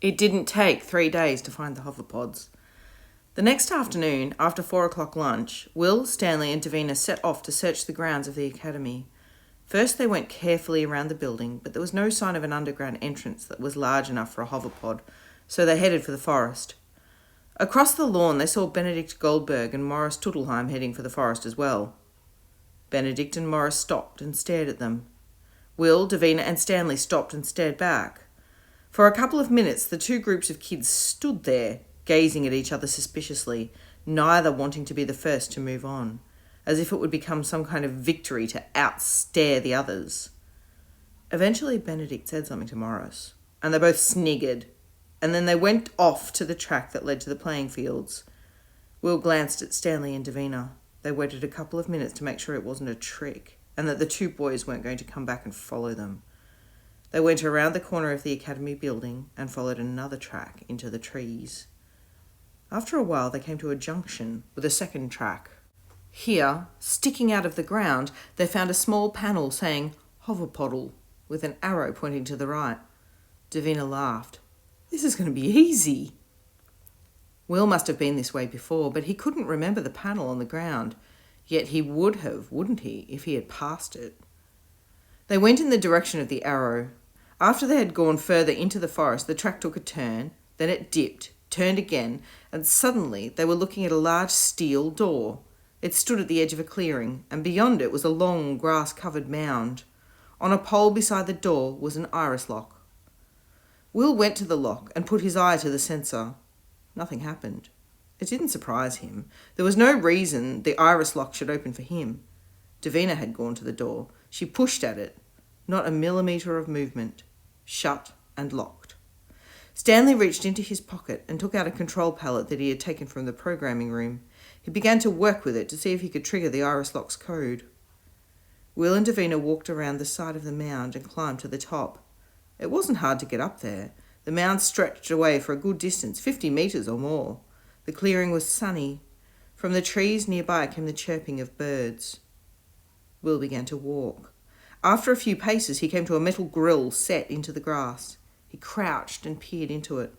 It didn't take 3 days to find the hoverpods. The next afternoon, after 4 o'clock lunch, Will, Stanley and Davina set off to search the grounds of the academy. First they went carefully around the building, but there was no sign of an underground entrance that was large enough for a hoverpod, so they headed for the forest. Across the lawn they saw Benedict Goldberg and Morris Tuttelheim heading for the forest as well. Benedict and Morris stopped and stared at them. Will, Davina and Stanley stopped and stared back. For a couple of minutes the two groups of kids stood there, gazing at each other suspiciously, neither wanting to be the first to move on, as if it would become some kind of victory to outstare the others. Eventually Benedict said something to Morris, and they both sniggered, and then they went off to the track that led to the playing fields. Will glanced at Stanley and Davina. They waited a couple of minutes to make sure it wasn't a trick, and that the two boys weren't going to come back and follow them. They went around the corner of the academy building and followed another track into the trees. After a while they came to a junction with a second track. Here, sticking out of the ground, they found a small panel saying Hoverpodle with an arrow pointing to the right. Davina laughed. This is going to be easy. Will must have been this way before, but he couldn't remember the panel on the ground. Yet he would have, wouldn't he, if he had passed it? They went in the direction of the arrow. After they had gone further into the forest, the track took a turn, then it dipped, turned again, and suddenly they were looking at a large steel door. It stood at the edge of a clearing, and beyond it was a long grass-covered mound. On a pole beside the door was an iris lock. Will went to the lock and put his eye to the sensor. Nothing happened. It didn't surprise him. There was no reason the iris lock should open for him. Davina had gone to the door. She pushed at it. Not a millimetre of movement. Shut and locked. Stanley reached into his pocket and took out a control palette that he had taken from the programming room. He began to work with it to see if he could trigger the iris lock's code. Will and Davina walked around the side of the mound and climbed to the top. It wasn't hard to get up there. The mound stretched away for a good distance, 50 metres or more. The clearing was sunny. From the trees nearby came the chirping of birds. Will began to walk. After a few paces, he came to a metal grill set into the grass. He crouched and peered into it.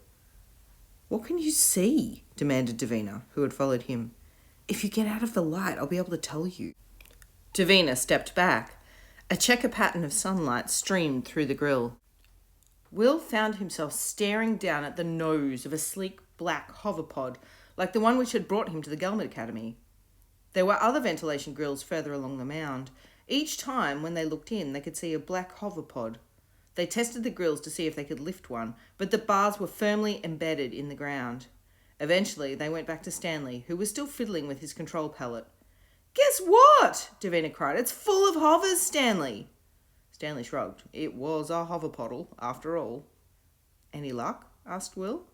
"What can you see?" demanded Davina, who had followed him. "If you get out of the light, I'll be able to tell you." Davina stepped back. A checker pattern of sunlight streamed through the grill. Will found himself staring down at the nose of a sleek black hoverpod, like the one which had brought him to the Gelmet Academy. There were other ventilation grills further along the mound. Each time when they looked in, they could see a black hoverpod. They tested the grills to see if they could lift one, but the bars were firmly embedded in the ground. Eventually, they went back to Stanley, who was still fiddling with his control palette. "Guess what?" Davina cried. "It's full of hovers, Stanley." Stanley shrugged. It was a hoverpodle, after all. "Any luck?" asked Will.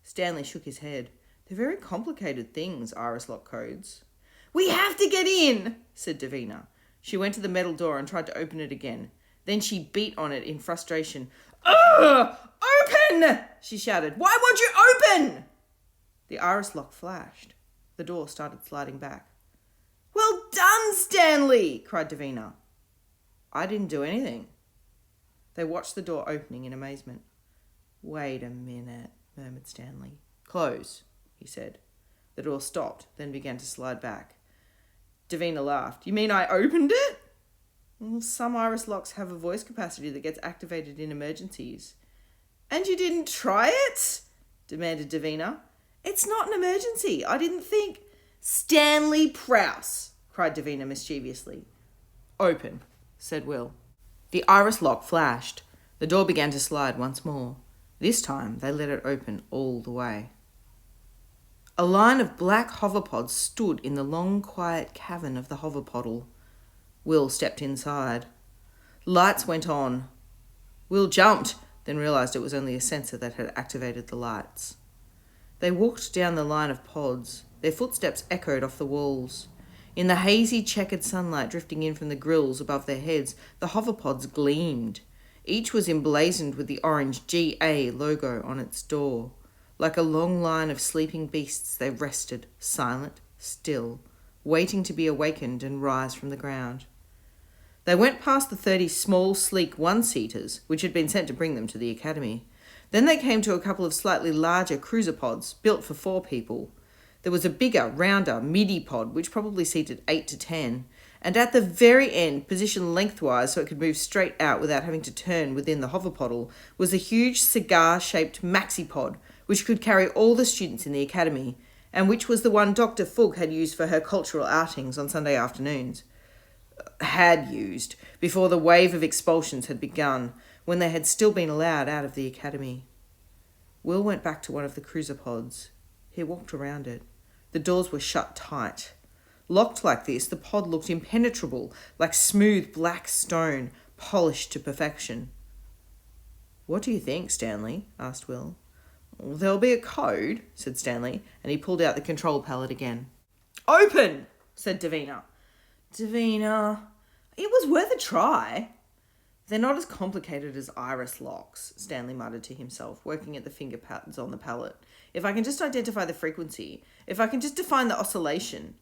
Stanley shook his head. "They're very complicated things, iris lock codes." "We have to get in," said Davina. She went to the metal door and tried to open it again. Then she beat on it in frustration. "Ugh! Open!" she shouted. "Why won't you open?" The iris lock flashed. The door started sliding back. "Well done, Stanley!" cried Davina. "I didn't do anything." They watched the door opening in amazement. "Wait a minute," murmured Stanley. "Close," he said. The door stopped, then began to slide back. Davina laughed. "You mean I opened it?" "Well, some iris locks have a voice capacity that gets activated in emergencies." "And you didn't try it?" demanded Davina. "It's not an emergency. I didn't think—" "Stanley Prouse!" cried Davina mischievously. "Open," said Will. The iris lock flashed. The door began to slide once more. This time they let it open all the way. A line of black hoverpods stood in the long, quiet cavern of the hoverpodle. Will stepped inside. Lights went on. Will jumped, then realised it was only a sensor that had activated the lights. They walked down the line of pods. Their footsteps echoed off the walls. In the hazy, checkered sunlight drifting in from the grills above their heads, the hoverpods gleamed. Each was emblazoned with the orange GA logo on its door. Like a long line of sleeping beasts, they rested, silent, still, waiting to be awakened and rise from the ground. They went past the 30 small, sleek one-seaters, which had been sent to bring them to the academy. Then they came to a couple of slightly larger cruiser pods, built for 4 people. There was a bigger, rounder, midi pod, which probably seated 8 to 10. And at the very end, positioned lengthwise so it could move straight out without having to turn within the hoverpodle, was a huge cigar-shaped maxi pod, which could carry all the students in the academy, and which was the one Dr. Fugg had used for her cultural outings on Sunday afternoons. Had used, before the wave of expulsions had begun, when they had still been allowed out of the academy. Will went back to one of the cruiser pods. He walked around it. The doors were shut tight. Locked like this, the pod looked impenetrable, like smooth black stone, polished to perfection. "What do you think, Stanley?" asked Will. "There'll be a code," said Stanley, and he pulled out the control palette again. "Open!" said Davina. "Davina, it was worth a try." "They're not as complicated as iris locks," Stanley muttered to himself, working at the finger patterns on the palette. "If I can just identify the frequency, if I can just define the oscillation."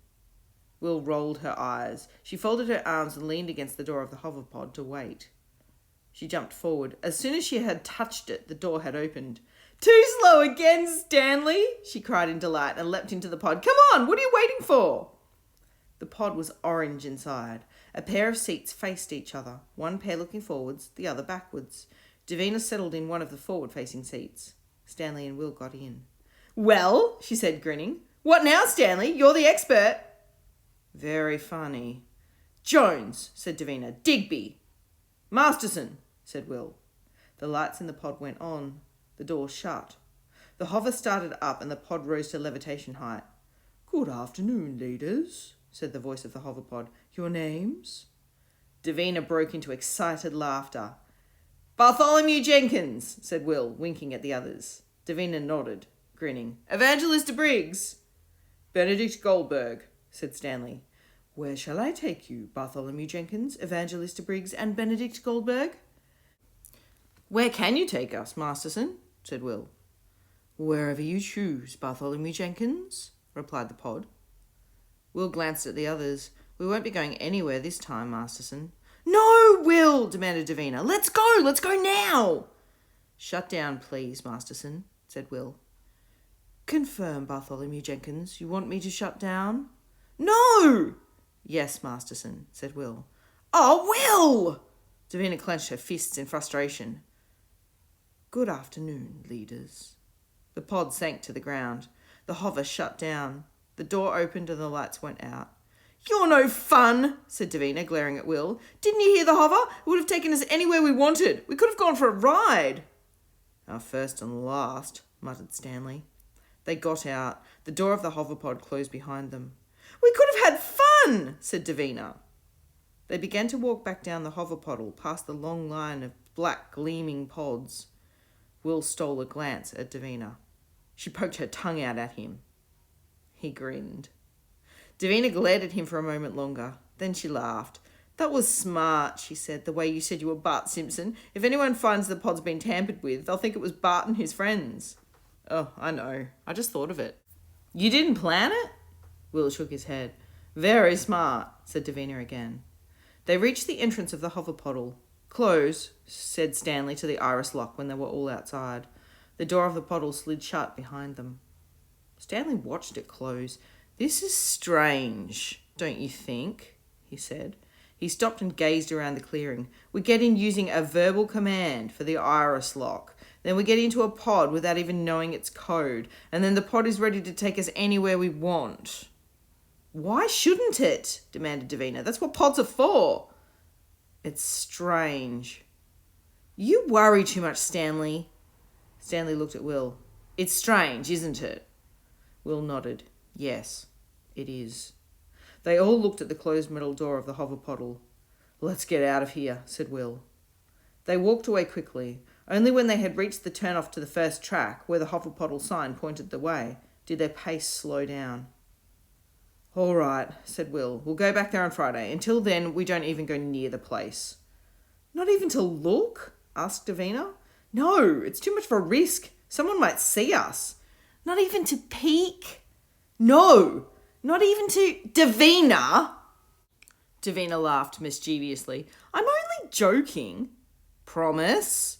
Will rolled her eyes. She folded her arms and leaned against the door of the hoverpod to wait. She jumped forward. As soon as she had touched it, the door had opened. "Too slow again, Stanley!" she cried in delight and leapt into the pod. "Come on, what are you waiting for?" The pod was orange inside. A pair of seats faced each other, one pair looking forwards, the other backwards. Davina settled in one of the forward-facing seats. Stanley and Will got in. "Well," she said, grinning. "What now, Stanley? You're the expert." "Very funny." "Jones," said Davina. "Digby." "Masterson," said Will. The lights in the pod went on. The door shut. The hover started up and the pod rose to levitation height. "Good afternoon, leaders," said the voice of the hoverpod. "Your names?" Davina broke into excited laughter. "Bartholomew Jenkins," said Will, winking at the others. Davina nodded, grinning. "Evangelista Briggs." "Benedict Goldberg," said Stanley. "Where shall I take you, Bartholomew Jenkins, Evangelista Briggs, and Benedict Goldberg?" "Where can you take us, Masterson?" said Will. "Wherever you choose, Bartholomew Jenkins," replied the pod. Will glanced at the others. "We won't be going anywhere this time, Masterson." "No, Will!" demanded Davina. Let's go now!" "Shut down, please, Masterson," said Will. "Confirm, Bartholomew Jenkins, you want me to shut down?" "No!" "Yes, Masterson," said Will. "Oh, Will!" Davina clenched her fists in frustration. "Good afternoon, leaders." The pod sank to the ground. The hover shut down. The door opened and the lights went out. "You're no fun," said Davina, glaring at Will. "Didn't you hear the hover? It would have taken us anywhere we wanted. We could have gone for a ride." "Our first and last," muttered Stanley. They got out. The door of the hoverpod closed behind them. "We could have had fun," said Davina. They began to walk back down the hoverpodle past the long line of black gleaming pods. Will stole a glance at Davina. She poked her tongue out at him. He grinned. Davina glared at him for a moment longer. Then she laughed. "That was smart," she said, "the way you said you were Bart Simpson. If anyone finds the pod's been tampered with, they'll think it was Bart and his friends." "Oh, I know. I just thought of it." "You didn't plan it?" Will shook his head. "Very smart," said Davina again. They reached the entrance of the hoverpodle. "Close," said Stanley to the iris lock when they were all outside. The door of the podle slid shut behind them. Stanley watched it close. "This is strange, don't you think?" he said. He stopped and gazed around the clearing. "We get in using a verbal command for the iris lock. Then we get into a pod without even knowing its code. And then the pod is ready to take us anywhere we want." "Why shouldn't it?" demanded Davina. "That's what pods are for." "It's strange." "You worry too much, Stanley." Stanley looked at Will. "It's strange, isn't it?" Will nodded. "Yes, it is." They all looked at the closed metal door of the hoverpodle. "Let's get out of here," said Will. They walked away quickly. Only when they had reached the turn-off to the first track, where the hoverpodle sign pointed the way, did their pace slow down. "All right," said Will. "We'll go back there on Friday. Until then, we don't even go near the place." "Not even to look?" asked Davina. "No, it's too much of a risk. Someone might see us." "Not even to peek?" "No, not even to—" "Davina!" Davina laughed mischievously. "I'm only joking." "Promise?"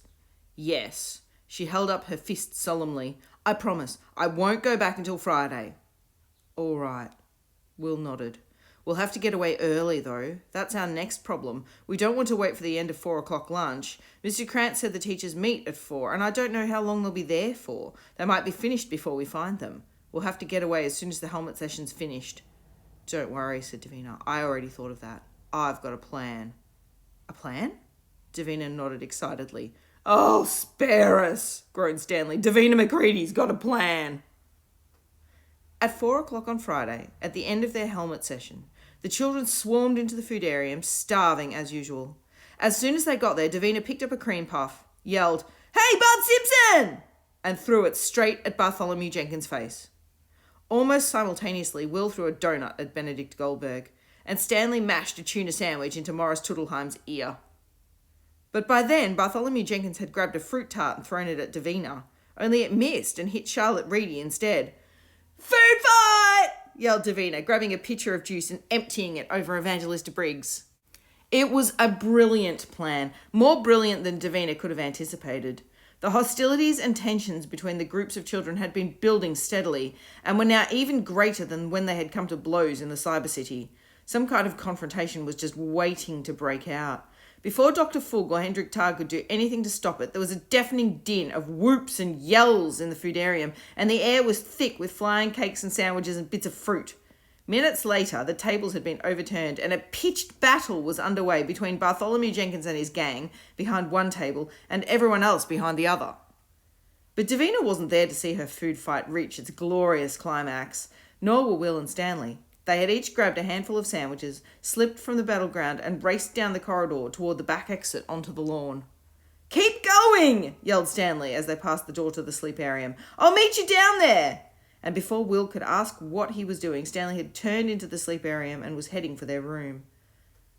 "Yes." She held up her fist solemnly. I promise, I won't go back until Friday. All right. Will nodded. We'll have to get away early, though. That's our next problem. We don't want to wait for the end of 4 o'clock lunch. Mr. Krantz said the teachers meet at 4, and I don't know how long they'll be there for. They might be finished before we find them. We'll have to get away as soon as the helmet session's finished. Don't worry, said Davina. I already thought of that. I've got a plan. A plan? Davina nodded excitedly. Oh, spare us, groaned Stanley. Davina McCready's got a plan. At 4 o'clock on Friday, at the end of their helmet session, the children swarmed into the foodarium, starving as usual. As soon as they got there, Davina picked up a cream puff, yelled, Hey, Bud Simpson! And threw it straight at Bartholomew Jenkins' face. Almost simultaneously, Will threw a donut at Benedict Goldberg, and Stanley mashed a tuna sandwich into Morris Toodleheim's ear. But by then, Bartholomew Jenkins had grabbed a fruit tart and thrown it at Davina, only it missed and hit Charlotte Reedy instead. Food fight! Yelled Davina, grabbing a pitcher of juice and emptying it over Evangelista Briggs. It was a brilliant plan, more brilliant than Davina could have anticipated. The hostilities and tensions between the groups of children had been building steadily and were now even greater than when they had come to blows in the cyber city. Some kind of confrontation was just waiting to break out. Before Dr. Fugg or Hendrik Tarr could do anything to stop it, there was a deafening din of whoops and yells in the foodarium, and the air was thick with flying cakes and sandwiches and bits of fruit. Minutes later, the tables had been overturned, and a pitched battle was underway between Bartholomew Jenkins and his gang behind one table and everyone else behind the other. But Davina wasn't there to see her food fight reach its glorious climax, nor were Will and Stanley. They had each grabbed a handful of sandwiches, slipped from the battleground, and raced down the corridor toward the back exit onto the lawn. Keep going, yelled Stanley as they passed the door to the sleeparium. I'll meet you down there. And before Will could ask what he was doing, Stanley had turned into the sleeparium and was heading for their room.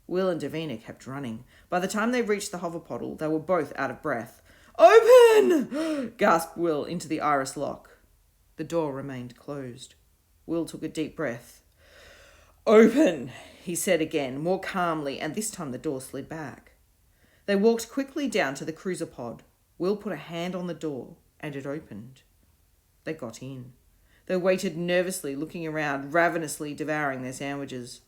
Will and Davina kept running. By the time they reached the hoverpodle, they were both out of breath. Open! Gasped Will into the iris lock. The door remained closed. Will took a deep breath. Open, he said again, more calmly, and this time the door slid back. They walked quickly down to the cruiser pod. Will put a hand on the door, and it opened. They got in. They waited nervously, looking around, ravenously devouring their sandwiches.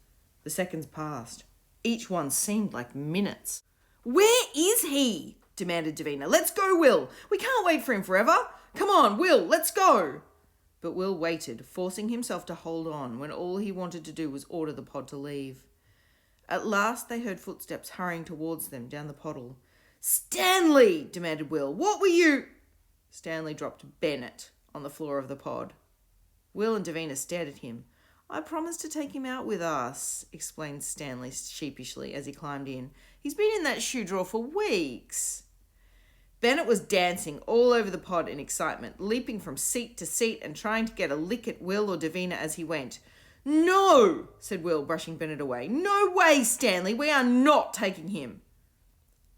The seconds passed. Each one seemed like minutes. Where is he? Demanded Davina. Let's go, Will. We can't wait for him forever. Come on, Will, let's go. But Will waited, forcing himself to hold on when all he wanted to do was order the pod to leave. At last they heard footsteps hurrying towards them down the podle. Stanley! Demanded Will. What were you... Stanley dropped Bennett on the floor of the pod. Will and Davina stared at him. I promised to take him out with us, explained Stanley sheepishly as he climbed in. He's been in that shoe drawer for weeks. Bennett was dancing all over the pod in excitement, leaping from seat to seat and trying to get a lick at Will or Davina as he went. No, said Will, brushing Bennett away. No way, Stanley, we are not taking him.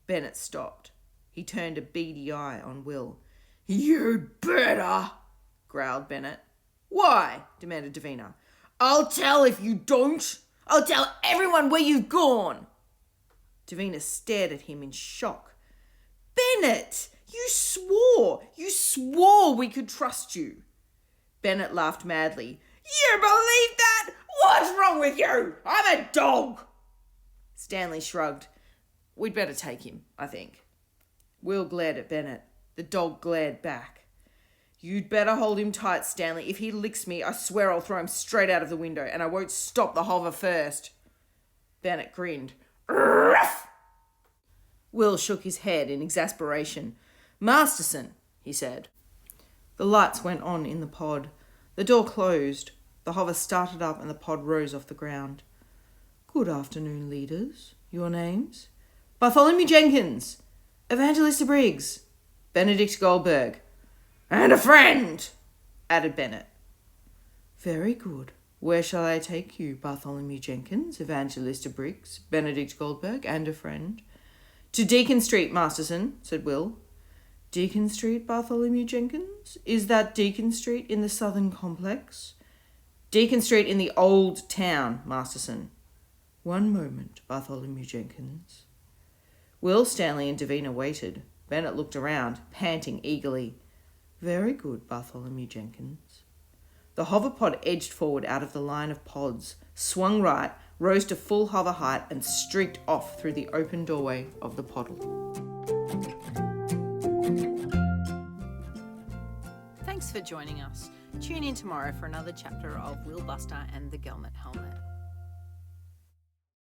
Bennett stopped. He turned a beady eye on Will. You'd better, growled Bennett. Why? Demanded Davina. I'll tell if you don't. I'll tell everyone where you've gone. Davina stared at him in shock. Bennett, you swore we could trust you. Bennett laughed madly. You believe that? What's wrong with you? I'm a dog. Stanley shrugged. We'd better take him, I think. Will glared at Bennett. The dog glared back. You'd better hold him tight, Stanley. If he licks me, I swear I'll throw him straight out of the window, and I won't stop the hover first. Bennett grinned. Ruff! Will shook his head in exasperation. Masterson, he said. The lights went on in the pod. The door closed. The hover started up and the pod rose off the ground. Good afternoon, leaders. Your names? Bartholomew Jenkins. Evangelista Briggs. Benedict Goldberg. And a friend, added Bennett. Very good. Where shall I take you, Bartholomew Jenkins, Evangelista Briggs, Benedict Goldberg, and a friend? To Deacon Street, Masterson, said Will. Deacon Street, Bartholomew Jenkins? Is that Deacon Street in the Southern Complex? Deacon Street in the Old Town, Masterson. One moment, Bartholomew Jenkins. Will, Stanley and Davina waited. Bennett looked around, panting eagerly. "Very good, Bartholomew Jenkins." The hoverpod edged forward out of the line of pods, swung right, rose to full hover height, and streaked off through the open doorway of the poddle. Thanks for joining us. Tune in tomorrow for another chapter of Will Buster and the Gelmet Helmet.